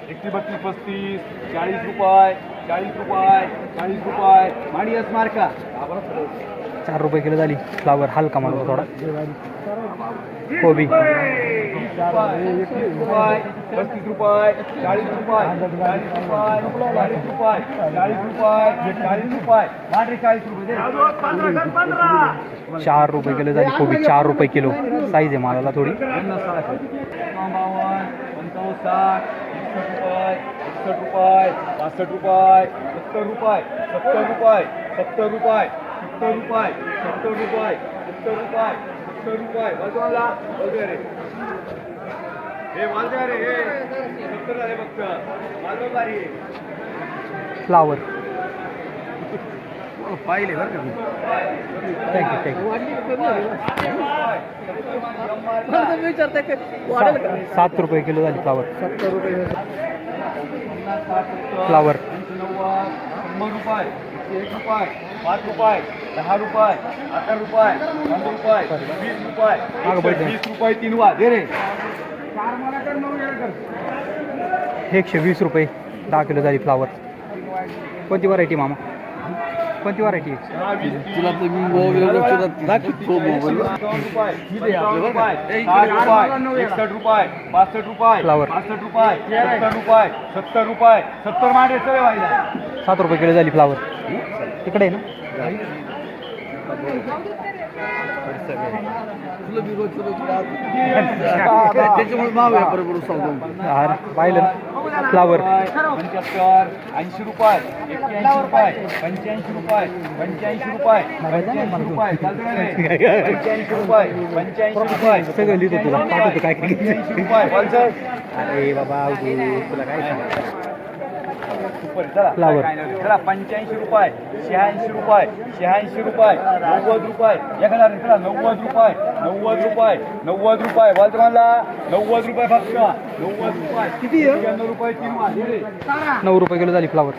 एकतीस बत्तीस पस्तीस 40 रुपये 40 रुपये 40 रुपये माडी असणार का 4 रुपये किलो झाली फ्लावर. हलका माल थोडा. कोबी 30 रुपये 35 रुपये 40 रुपये 40 रुपये 40 रुपये 40 रुपये 40 रुपये मांडरे 40 रुपये 4 रुपये किलो झाली कोबी. 4 रुपये किलो साईज आहे मालाला थोडी. 51 रुपये 61 रुपये 62 रुपये 65 रुपये 70 रुपये 70 रुपये 70 रुपये 70 रुपये 70 रुपये 70 रुपये वाजवाला वगैरे हे वाजवा रे हे 70 आहे फक्त वाजवा रे फ्लावर. पाहिले बरं का थँक्यू. 7 रुपये किलो झाली फ्लावर. फ्लावर 100 रुपये 1 रुपये 5 रुपये 10 रुपये 11 रुपये 15 रुपये 20 रुपये 20 रुपये 3 वा दे रे 120 रुपये 10 किलो झाली फ्लावर. कोणती व्हरायटी मामा? कोणती व्हरायटी? तुला तर मी दाखवतो मोबाईल 61 रुपये 65 रुपये फ्लावर. 65 रुपये 70 रुपये 70 रुपये 70 मांडे सगळे व्हायला 7 रुपये किलो झाली फ्लावर. तिकडे आहे ना. त्याच्यामुळे भाव आहे बरोबर सांगतो हार पाहिलं ना. फ्लावर 75 80 रुपये 81 रुपये 85 रुपये 85 रुपये 85 रुपये 85 रुपये 85 रुपये सगळं लिहितो तुला पाठवतो काय काय. 85 रुपये बोलसर अरे बाबा तुला काय सांग. फ्लावर चला 85 रुपये 86 रुपये 86 रुपये 90 रुपये 1000 चला 90 रुपये 90 रुपये 90 रुपये बोलतो मला 90 रुपये फक्त 90 रुपये किती 90 रुपये 3 वाजले 9 रुपये किलो झाली फ्लावर.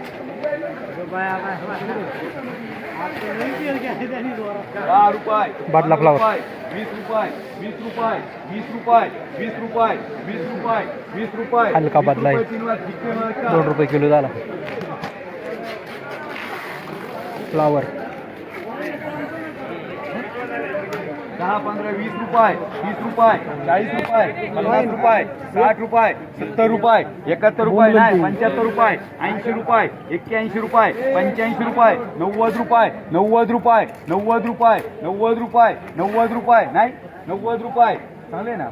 10 रुपये बाटला फ्लावर 20 रुपये 20 रुपये 20 रुपये 20 रुपये 20 रुपये 20 रुपये हलका बदला आहे. 2 रुपये किलो झाला फ्लावर. 10 15 20 रुपये 30 रुपये 40 रुपये 50 रुपये 60 रुपये 70 रुपये 71 रुपये नाही 75 रुपये 80 रुपये 81 रुपये 85 रुपये 90 रुपये 90 रुपये 90 रुपये 90 रुपये 90 रुपये नाही 90 रुपये चांगले ना.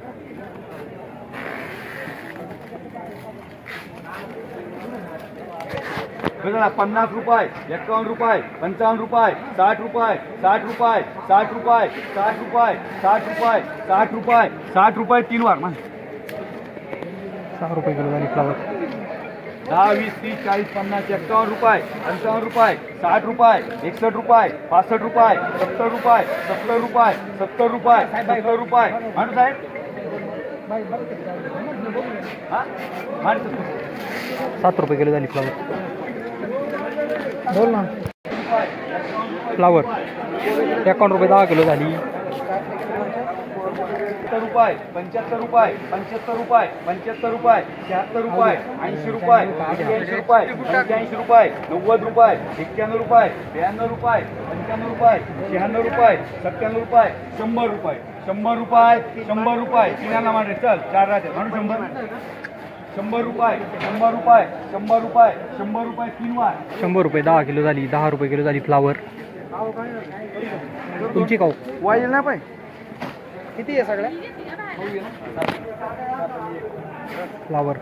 बघा 50 रुपये 51 रुपये 55 रुपये 60 रुपये 60 रुपये 60 रुपये 60 रुपये 60 रुपये 60 रुपये 60 रुपये 3 वार मान 6 रुपये किलो झाली फ्लावर. 10 20 30 40 50 51 रुपये 55 रुपये 60 रुपये 61 रुपये 65 रुपये 70 रुपये 70 रुपये 70 रुपये 70 रुपये म्हणून साहेब हा म्हणतो 7 रुपये किलो झाली फ्लावर. बोल ना. फ्लावर 51 रुपये 10 किलो झाली. 70 रुपये 75 रुपये 75 रुपये 75 रुपये 76 रुपये 80 रुपये 81 रुपये 85 रुपये 90 रुपये 91 रुपये 92 रुपये 95 रुपये 96 रुपये 97 रुपये 100 रुपये 100 रुपये 100 रुपये तिनाला मांडे चल 4 राहते म्हणून 100 रुपये 100 रुपये 100 रुपये 100 रुपये 3 वार 100 रुपये 10 किलो झाली. 10 रुपये किलो झाली फ्लावर. तुमची काऊ वाईल ना पाय किती आहे सगळ्या फ्लावर.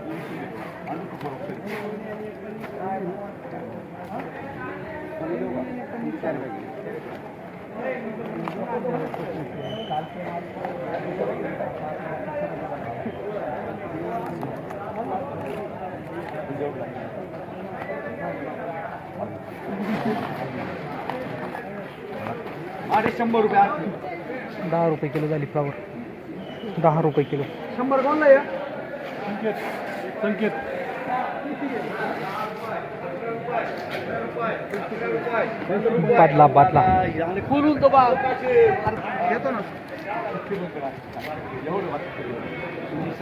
अरे 100 रुपये 10 रुपये किलो झाली फ्लावर. 10 रुपये किलो. 100 कोणला आहे संकेत बादला बादला खोलून तो बा घेतो ना एवढं तुम्ही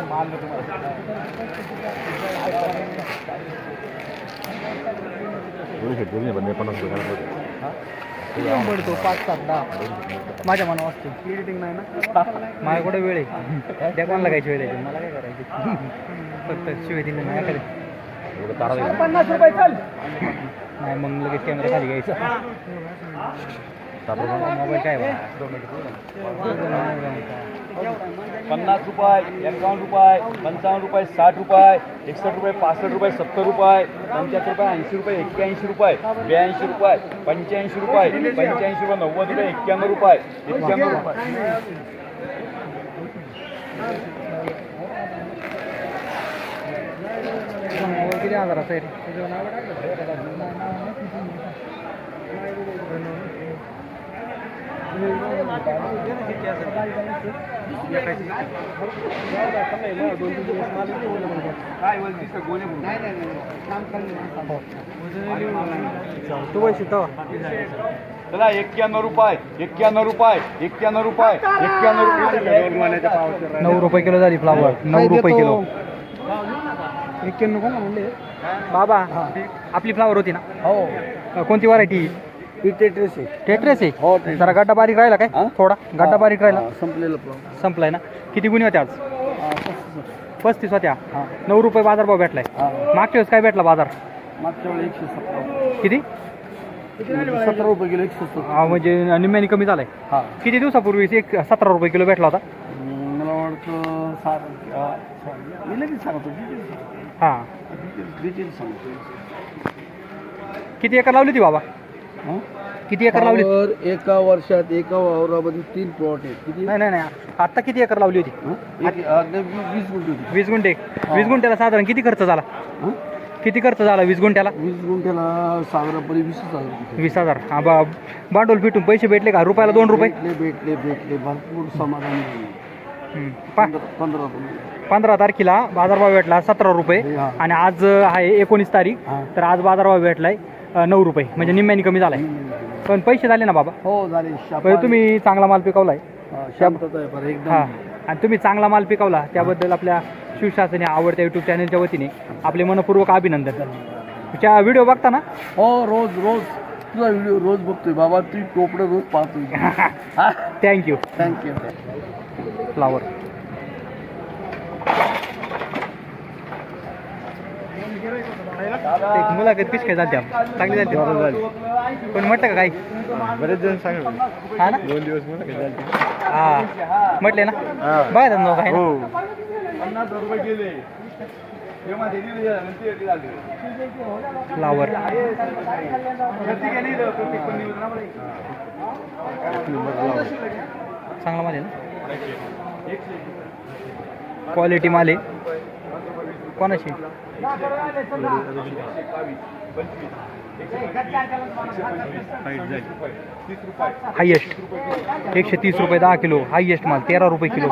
माल पडतो 5-7-10 माझ्या मनावर असते एडिटिंग नाही ना माझ्याकडे वेळ आहे त्या कोणाला काय वेळ आहे मला काय करायची फक्त शिवाय दिली नाही करे 50 रुपये चल नाही मग लगेच कॅमेरा खाली घ्यायचा मोबाईल काय 50 रुपये 51 रुपये 55 रुपये 60 रुपये 61 रुपये 65 रुपये 70 रुपये 75 रुपये 80 रुपये 81 रुपये 82 रुपये 85 रुपये 85 रुपये 90 रुपये 91 रुपये 91 रुपये किती हजाराचं आहे काय बोलतीस गोणे तू पैसे तो चला 91 रुपये 91 रुपये 91 रुपये 91 रुपये 9 रुपये किलो झाली फ्लावर 9 रुपये किलो 91 कोण म्हणले बाबा आपली फ्लावर होती ना हो कोणती व्हरायटी टेट्रेस आहे हो जरा गड्डा बारीक राहिला काय थोडा गड्डा बारीक राहिला संपलेलं संपलाय ना किती गुन्हे होते आज 35 होत्या 9 रुपये बाजारभाव भेटलाय मागच्या वेळेस काय भेटला बाजार मागच्या वेळी 117 किती 17 रुपये किलो 170 हा म्हणजे निम्म्याने कमी झालाय हा किती दिवसापूर्वी 17 रुपये किलो भेटला होता मला वाटतं मी लगेच सांगतो हां डिटेल सांगतो किती एकर लावली होती बाबा किती एकर लावली एका वर्षात एका वावरामध्ये 3 प्लॉट आहेत किती नाही नाही नाही आत्ता किती एकर लावली होती 20 गुंठे 20 गुंठे 20 गुंठ्याला साधारण किती खर्च झाला किती खर्च झाला 20 गुंठ्याला 20 गुंठ्याला सागरापरी 20,000 20,000 हा भांडवल फिटून पैसे भेटले का रुपयाला 2 रुपये भेटले भरपूर समाधान हम्म. पा- 15 15 तारखेला बाजारभाव भेटला 17 रुपये हा. आणि आज आहे 19 तारीख हा. तर आज बाजारभाव भेटलाय 9 रुपये म्हणजे निम्म्याने कमी झालाय पण पैसे झाले ना बाबा हो झाले पण तुम्ही चांगला माल पिकवलाय शांतता आहे बरं एकदम हा आणि तुम्ही चांगला माल पिकवला त्याबद्दल आपल्या शिवशास्त्री आवडत्या यूट्यूब चॅनलच्या वतीने आपले मनपूर्वक अभिनंदन तुझ्या व्हिडिओ बघता ना हो रोज तुझा व्हिडिओ रोज बघतोय बाबा तू टोपडं रोज पाहतोय थँक्यू थँक्यू फ्लावर एक मुलाखत कशी काय जाते चांगली जाते पण म्हटलं का काही बरेच जण सांगितलं हा ना 2 दिवस मुलाखत हा म्हटले ना बघा ना काय हो 50 रुपये गेले तेव्हा ते दिले नंतर झाले फ्लावर चांगला माल आहे ना क्वालिटी माल आहे कोणाची हायेस्ट 130 रुपये 10 किलो हायेस्ट माल 13 रुपये किलो